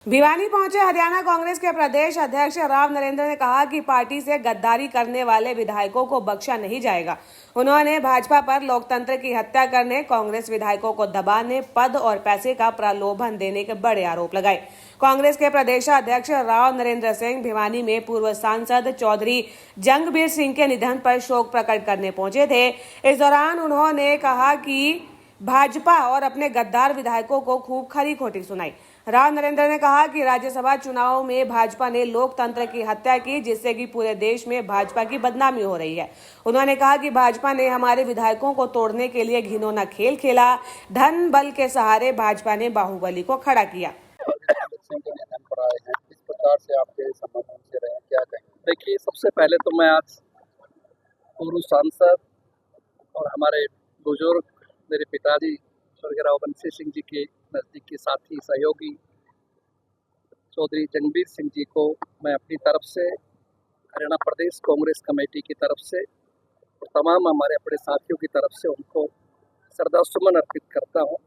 भिवानी पहुंचे हरियाणा कांग्रेस के प्रदेश अध्यक्ष राव नरेंद्र ने कहा कि पार्टी से गद्दारी करने वाले विधायकों को बख्शा नहीं जाएगा। उन्होंने भाजपा पर लोकतंत्र की हत्या करने, कांग्रेस विधायकों को दबाने, पद और पैसे का प्रलोभन देने के बड़े आरोप लगाए। कांग्रेस के प्रदेशाध्यक्ष राव नरेंद्र सिंह भिवानी में पूर्व सांसद चौधरी जंगबीर सिंह के निधन पर शोक प्रकट करने पहुंचे थे। इस दौरान उन्होंने कहा कि भाजपा और अपने गद्दार विधायकों को खूब खरी खोटी सुनाई। राव नरेंद्र ने कहा कि राज्यसभा चुनाव में भाजपा ने लोकतंत्र की हत्या की, जिससे कि पूरे देश में भाजपा की बदनामी हो रही है। उन्होंने कहा कि भाजपा ने हमारे विधायकों को तोड़ने के लिए घिनौना खेल खेला। धन बल के सहारे भाजपा ने बाहुबली को खड़ा किया। देखिए, सबसे पहले तो मैं आज पूर्व सांसद और हमारे बुजुर्ग मेरे पिताजी स्वर्गीय राव बंसी सिंह जी के नज़दीकी साथी सहयोगी चौधरी जंगबीर सिंह जी को मैं अपनी तरफ से, हरियाणा प्रदेश कांग्रेस कमेटी की तरफ से और तमाम हमारे अपने साथियों की तरफ से उनको श्रद्धासुमन अर्पित करता हूं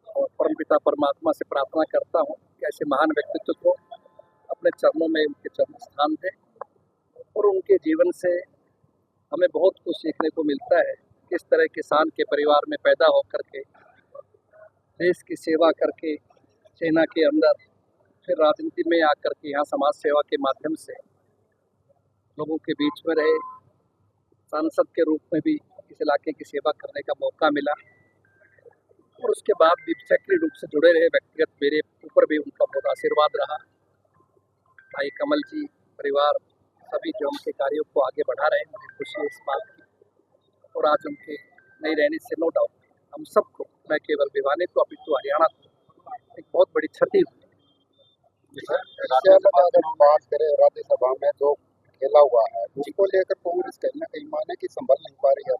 और परमपिता परमात्मा से प्रार्थना करता हूं कि ऐसे महान व्यक्तित्व को अपने चरणों में उनके चरण स्थान दें और उनके जीवन से हमें बहुत कुछ सीखने को मिलता है। किस तरह किसान के परिवार में पैदा होकर के देश की सेवा करके सेना के अंदर फिर राजनीति में आकर के यहाँ समाज सेवा के माध्यम से लोगों के बीच में रहे, सांसद के रूप में भी इस इलाके की सेवा करने का मौका मिला और उसके बाद भी सक्रिय रूप से जुड़े रहे। व्यक्तिगत मेरे ऊपर भी उनका बहुत आशीर्वाद रहा। भाई कमल जी परिवार सभी जो उनके कार्यों को आगे बढ़ा रहे हैं, मुझे खुशी है इस बात की। और आज उनके नहीं रहने से नो डाउट हम सबको, न केवल भिवानी को अभी तो हरियाणा को एक बहुत बड़ी क्षति हुई। अगर हम बात करें राज्यसभा में जो खेला हुआ है उसको लेकर कांग्रेस कहीं ना कहीं माने कि संभल नहीं पा रही है।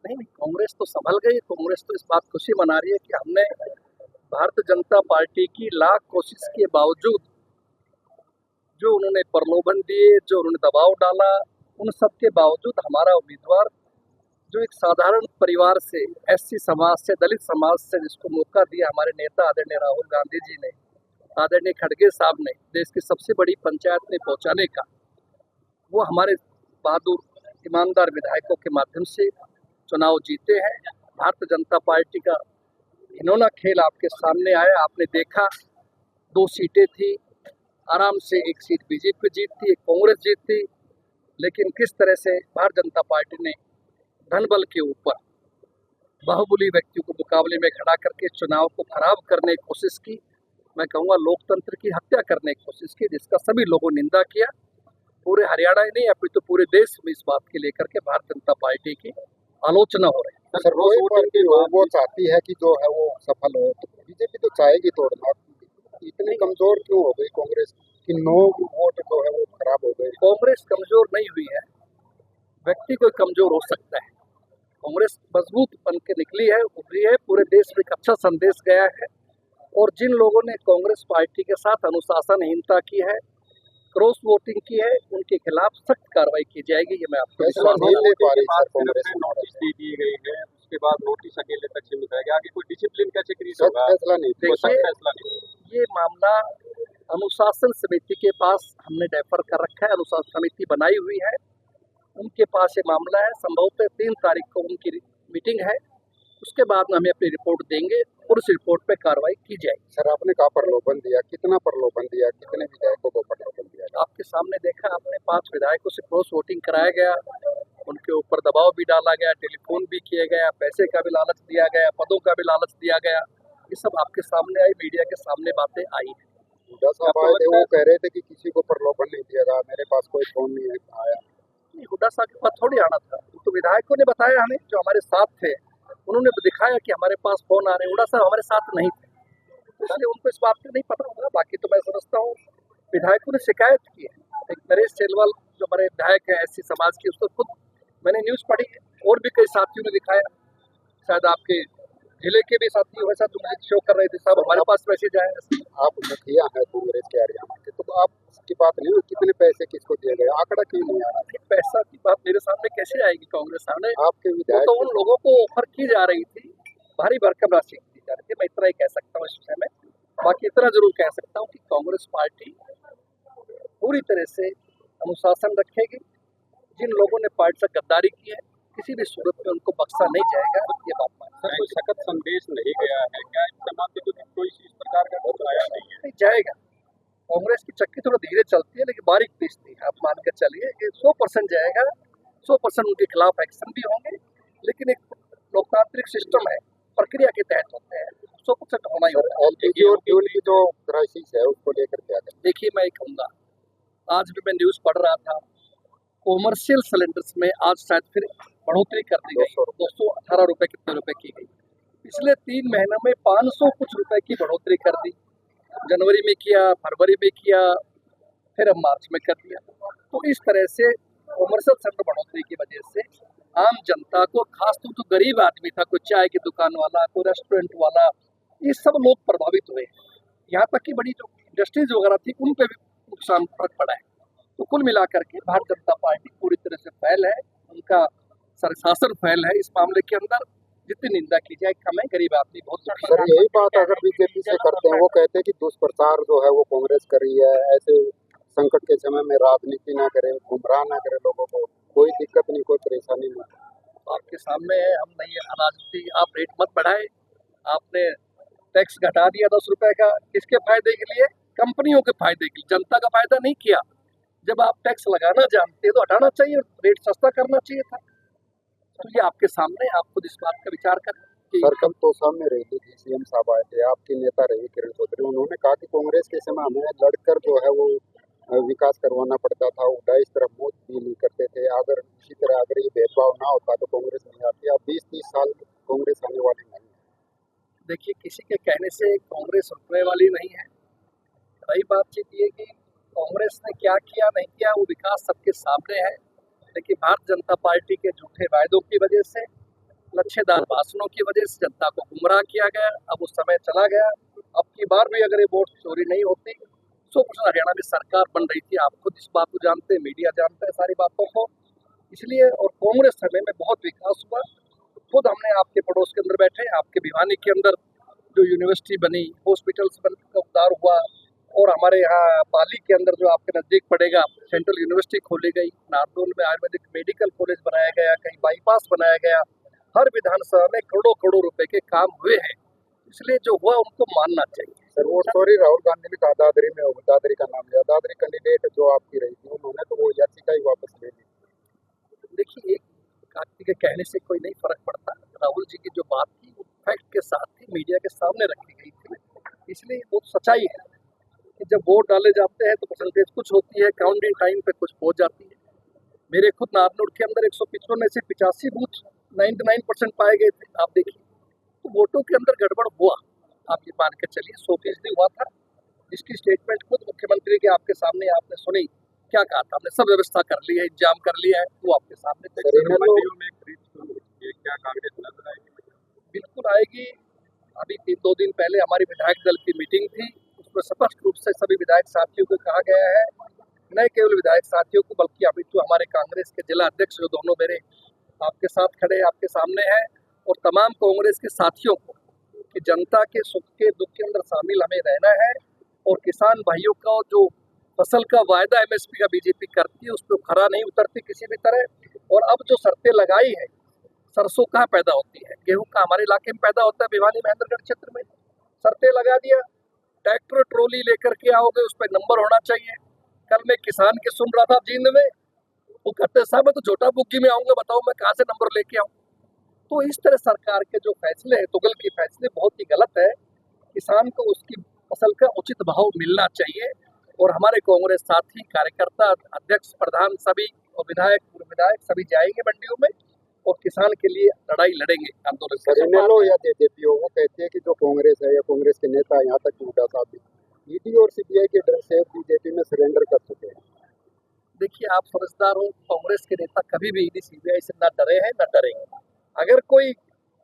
नहीं, कांग्रेस तो संभल गई। कांग्रेस तो इस बात खुशी मना रही है कि हमने भारतीय जनता पार्टी की लाख कोशिश के बावजूद जो उन्होंने प्रलोभन दिए, जो उन्होंने दबाव डाला, उन सब के बावजूद हमारा उम्मीदवार जो एक साधारण परिवार से, एससी समाज से, दलित समाज से जिसको मौका दिया हमारे नेता आदरणीय राहुल गांधी जी ने, आदरणीय खड़गे साहब ने देश की सबसे बड़ी पंचायत में पहुंचाने का, वो हमारे बहादुर ईमानदार विधायकों के माध्यम से चुनाव जीते हैं। भारतीय जनता पार्टी का घिनौना खेल आपके सामने आया, आपने देखा। 2 सीटें थी, आराम से एक सीट बीजेपी जीतती, एक कांग्रेस जीतती, लेकिन किस तरह से भारतीय जनता पार्टी ने धन बल के ऊपर बाहुबली व्यक्तियों को मुकाबले में खड़ा करके चुनाव को खराब करने की कोशिश की। मैं कहूँगा लोकतंत्र की हत्या करने की कोशिश की, जिसका सभी लोगों ने निंदा किया। पूरे हरियाणा ही नहीं, अभी तो पूरे देश में इस बात के लेकर के भारतीय जनता पार्टी की आलोचना हो रही है। सर वो चाहती है कि जो है वो सफल हो, तो बीजेपी तो चाहेगी तोड़ना। इतनी कमजोर क्यों हो गई कांग्रेस कि 9 वोट जो है वो खराब हो गए? कांग्रेस कमजोर नहीं हुई है, व्यक्ति कोई कमजोर हो सकता है। कांग्रेस मजबूत बन के निकली है, उभरी है, पूरे देश में एक अच्छा संदेश गया है। और जिन लोगों ने कांग्रेस पार्टी के साथ अनुशासनहीनता की है, क्रॉस वोटिंग की है, उनके खिलाफ सख्त कार्रवाई की जाएगी। ये मैं आपको नोटिस दे दिए गए हैं, उसके बाद नोटिस अकेले तक सीमित रहेगा, आगे कोई डिसिप्लिन कैसे क्रिएट होगा? फैसला नहीं। देखिए, ये मामला अनुशासन समिति के पास हमने डेफर कर रखा है। अनुशासन समिति बनाई हुई है, उनके पास ये मामला है। संभवतः 3 तारीख को उनकी मीटिंग है, उसके बाद हमें अपनी रिपोर्ट देंगे और उस रिपोर्ट पे कार्रवाई की जाएगी। सर, आपने कहा प्रलोभन दिया, कितना प्रलोभन दिया, कितने विधायकों को प्रलोभन दिया? आपके सामने देखा आपने, 5 विधायकों से क्रॉस वोटिंग कराया गया, उनके ऊपर दबाव भी डाला गया, टेलीफोन भी किया गया, पैसे का भी लालच दिया गया, पदों का भी लालच दिया गया। ये सब आपके सामने आई, मीडिया के सामने बातें आई है। हुड्डा साहब आए थे, वो कह रहे थे कि किसी को प्रलोभन नहीं दिया गया, मेरे पास कोई फोन नहीं आया। हुड्डा साहब के पास थोड़ी आना था, तो विधायकों ने बताया हमें, जो हमारे साथ थे, उन्होंने दिखाया कि हमारे पास फोन आ रहे हैं। हुड्डा साहब हमारे साथ नहीं थे, इसलिए उनको इस बात का नहीं पता होगा। बाकी तो मैं समझता हूँ विधायकों ने शिकायत की है। एक नरेश सेलवाल जो हमारे विधायक है एससी समाज की, उसको खुद मैंने न्यूज़ पढ़ी है, और भी कई साथियों ने दिखाया। शायद आपके जिले के भी साथी वैसा तो मुझे शो कर रहे थे, साहब हमारे पास मैसेज आया। आप मुखिया है कांग्रेस के हरियाणा के, तो आप की बात नहीं, कितने पैसे किसको दिए गए, आंकड़ा क्यों नहीं आ रहा? पैसा की बात मेरे सामने कैसे आएगी? कांग्रेस सामने आपके विधायक तो उन लोगों को ऑफर की जा रही थी, भारी भरकम राशि दी जा रही थी। मैं इतना ही कह सकता हूँ इस विषय में। बाकी इतना जरूर कह सकता हूँ कि कांग्रेस पार्टी पूरी तरह से अनुशासन रखेगी। जिन लोगों ने पार्टी से गद्दारी की है किसी भी सूरत में उनको बख्शा नहीं जाएगा, ये बात मान सर कोई सख्त संदेश नहीं गया है क्या इस्तेमाल के? कोई इस प्रकार का कुछ आया नहीं है? नहीं जाएगा। कांग्रेस की चक्की थोड़ा धीरे चलती है लेकिन बारीक पीसती है। आप मान के चलिए कि 100% जाएगा, 100% उनके खिलाफ एक्शन भी होंगे, लेकिन एक लोकतांत्रिक सिस्टम है, प्रक्रिया के तहत होते हैं, 100% होना ही होगा। एलपीजी और फ्यूल की जो क्राइसिस है उसको लेकर क्या करें? देखिए मैं ये कहूँगा, आज भी मैं न्यूज़ पढ़ रहा था, कॉमर्शियल सिलेंडर्स में आज शायद फिर बढ़ोतरी कर दी गई, 218 रुपये कितने रुपए की गई। पिछले 3 महीनों में 500 कुछ रुपए की बढ़ोतरी कर दी, जनवरी में किया, फरवरी में किया, फिर अब मार्च में कर दिया। तो इस तरह से कॉमर्शियल सिलेंडर बढ़ोतरी की वजह से आम जनता को, खासतौर तो गरीब आदमी था, कोई चाय की दुकान वाला, कोई रेस्टोरेंट वाला, ये सब लोग प्रभावित हुए। यहाँ तक कि बड़ी जो इंडस्ट्रीज वगैरह थी उन पे भी नुकसान फर्क पड़ा है। तो कुल मिलाकर के भारतीय जनता पार्टी पूरी तरह से फैल है, उनका शासन फैल है। इस मामले के अंदर जितनी निंदा की जाए कम है, गरीब आदमी बहुत। सर यही बात अगर बीजेपी से करते हैं, वो कहते हैं कि दुष्प्रचार जो है वो कांग्रेस कर रही है, ऐसे संकट के समय में राजनीति ना करे, गुमराह ना करे लोगों को, कोई दिक्कत नहीं, कोई परेशानी नहीं। आपके सामने है, हम नहीं राजनीति, आप रेट मत बढ़ाए, आपने टैक्स घटा दिया 10 रुपए का, किसके फायदे के लिए? कंपनियों के फायदे के लिए, जनता का फायदा नहीं किया। जब आप टैक्स लगाना जानते हैं तो हटाना चाहिए, रेट सस्ता करना चाहिए था। तो ये आपके सामने, आप खुद इस बात का विचार करें। सर कल तो सामने रैली थी, सीएम साहब आए थे, आपकी नेता रही किरण चौधरी, उन्होंने कहा कि कांग्रेस के समय हमें लड़कर जो है वो विकास करवाना पड़ता था, उड़ा इस तरह मौत भी नहीं करते थे। अगर इसी तरह अगर ये भेदभाव ना होता तो कांग्रेस नहीं आती। अब 20-30 साल कांग्रेस आने वाली नहीं है। देखिए किसी के कहने से कांग्रेस रुकने वाली नहीं है। रही बातचीत ये कि कांग्रेस ने क्या किया नहीं किया, वो विकास सबके सामने है, लेकिन भारतीय जनता पार्टी के झूठे वायदों की वजह से, लच्छेदार भाषणों की वजह से जनता को गुमराह किया गया। अब वो समय चला गया। अब की बार भी अगर ये वोट चोरी नहीं होती, 100% हरियाणा में सरकार बन रही थी। आप खुद इस बात को जानते हैं, मीडिया जानता है सारी बातों को। इसलिए और कांग्रेस समय में बहुत विकास हुआ। खुद हमने आपके पड़ोस के अंदर बैठे, आपके भिवानी के अंदर जो यूनिवर्सिटी बनी, हॉस्पिटल्स का उद्धार हुआ, और हमारे यहाँ पाली के अंदर जो आपके नज़दीक पड़ेगा सेंट्रल यूनिवर्सिटी खोली गई, नारनौल में आयुर्वेदिक मेडिकल कॉलेज बनाया गया, कहीं बाईपास बनाया गया। हर विधानसभा में करोड़ों करोड़ों रुपए के काम हुए हैं। इसलिए जो हुआ उनको मानना चाहिए। सर वो सॉरी, राहुल गांधी ने कहा दादरी में, दादरी का नाम लिया, दादरी कैंडिडेट जो आपकी रही थी उन्होंने तो वो याचिका ही वापस ले ली। देखिए एक व्यक्ति के कहने से कोई नहीं फर्क पड़ता। राहुल जी की जो बात थी वो फैक्ट के साथ ही मीडिया के सामने रखी गई थी, इसलिए वो सच्चाई है कि जब वोट डाले जाते हैं तो परसेंटेज कुछ होती है, काउंटिंग टाइम पे कुछ हो जाती है। मेरे खुद नारनौल के अंदर 155 में से 85 बूथ 99% पाए गए थे। आप देखिए तो वोटों के अंदर गड़बड़ हुआ, आप ये मान के चलिए 100% हुआ था, जिसकी स्टेटमेंट खुद मुख्यमंत्री के आपके सामने आपने सुनी। क्या कहा था? हमने सब व्यवस्था कर ली है, इंतजाम कर लिया है, वो आपके सामने क्या कांग्रेस नजर आएगी? बिल्कुल आएगी। अभी 2 दिन पहले हमारी विधायक दल की मीटिंग थी, उसमें स्पष्ट रूप से सभी विधायक साथियों को कहा गया है, न केवल विधायक साथियों को बल्कि अभी तो हमारे कांग्रेस के जिला अध्यक्ष जो दोनों मेरे आपके साथ खड़े आपके सामने हैं, और तमाम कांग्रेस के साथियों को कि जनता के सुख के दुख के अंदर शामिल हमें रहना है, और किसान भाइयों का जो फसल का वायदा एमएसपी का बीजेपी करती है उस पर खरा नहीं उतरती किसी भी तरह। और अब जो शर्तें लगाई है, सरसों कहाँ पैदा होती है, गेहूं का हमारे इलाके में पैदा होता है, भिवानी महेंद्रगढ़ क्षेत्र में। शर्तें लगा दिया, ट्रैक्टर ट्रॉली लेकर के आओगे, उस पर नंबर होना चाहिए। कल मैं किसान के सुन रहा था जींद में, वो कहते साहब मैं तो छोटा बुग्गी में आऊंगा, बताओ मैं कहाँ से नंबर लेके आऊँ। तो इस तरह सरकार के जो फैसले हैं, तुगल के फैसले, बहुत ही गलत है। किसान को उसकी फसल का उचित भाव मिलना चाहिए, और हमारे कांग्रेस साथी कार्यकर्ता अध्यक्ष प्रधान सभी और विधायक पूर्व विधायक सभी जाएंगे मंडियों में और किसान के लिए लड़ाई लड़ेंगे आंदोलन। सर इनेलो या जेजेपी हो, वो कहते हैं कि जो कांग्रेस है या कांग्रेस के नेता यहाँ तक हुड्डा साहब भी ईडी और सीबीआई के डर से बीजेपी में सरेंडर कर चुके हैं। देखिए आप समझदार हो, कांग्रेस के नेता कभी भी ईडी सीबीआई से न डरे हैं न डरेंगे। अगर कोई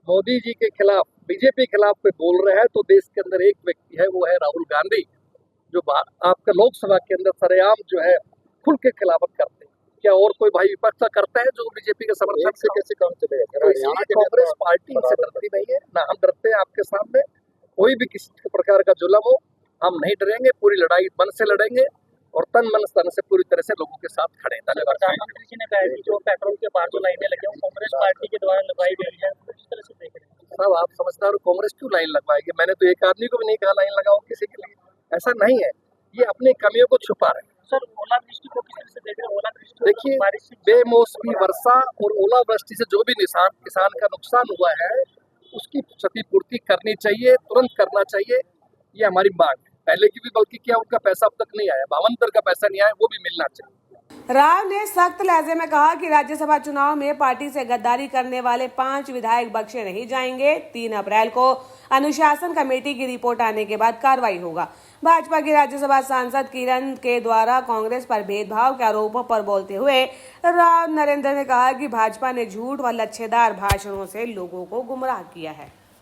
मोदी जी के खिलाफ बीजेपी के खिलाफ कोई बोल रहा है तो देश के अंदर एक व्यक्ति है, वो है राहुल गांधी, जो आपका लोकसभा के अंदर सरेआम जो है खुल के खिलाफत करते हैं। क्या और कोई भाई विपक्ष करता है जो बीजेपी का समर्थन से? कैसे काम चलेगा? कांग्रेस पार्टी से डरती नहीं है, ना हम डरते हैं। आपके सामने कोई भी किसी प्रकार का जुल्म हो, हम नहीं डरेंगे, पूरी लड़ाई मन से लड़ेंगे और तन मन धन से पूरी तरह से लोगों के साथ खड़े हैं। धन्यवाद। प्रधानमंत्री जी ने कहा है कि जो पेट्रोल के बाहर जो लाइनें लगी हैं, वो कांग्रेस पार्टी के द्वारा लगवाई गई है, किस तरह से देख रहे हैं? साहब आप समझदार हो, कांग्रेस क्यों लाइन लगवाएगी? मैंने तो एक आदमी को भी नहीं कहा लाइन लगाओ किसी के लिए, ऐसा नहीं है। ये अपनी कमियों को छुपा रहे हैं। सर, ओलावृष्टि को किस तरह से देख रहे हैं? ओलावृष्टि देखिए, बारिश से बेमौसमी वर्षा और ओलावृष्टि से जो भी किसान का नुकसान हुआ है उसकी क्षतिपूर्ति करनी चाहिए, तुरंत करना चाहिए, ये हमारी मांग है। पहले की भी बल्कि क्या उनका पैसा अब तक नहीं आया, 52 का पैसा नहीं आया, वो भी मिलना चाहिए। राव ने सख्त लहजे में कहा कि राज्यसभा चुनाव में पार्टी से गद्दारी करने वाले 5 विधायक बख्शे नहीं जाएंगे। 3 अप्रैल को अनुशासन कमेटी की रिपोर्ट आने के बाद कार्रवाई होगा। भाजपा की राज्यसभा सांसद किरण के द्वारा कांग्रेस पर भेदभाव के आरोपों पर बोलते हुए राव नरेंद्र ने कहा कि भाजपा ने झूठ व लच्छेदार भाषणों से लोगों को गुमराह किया है।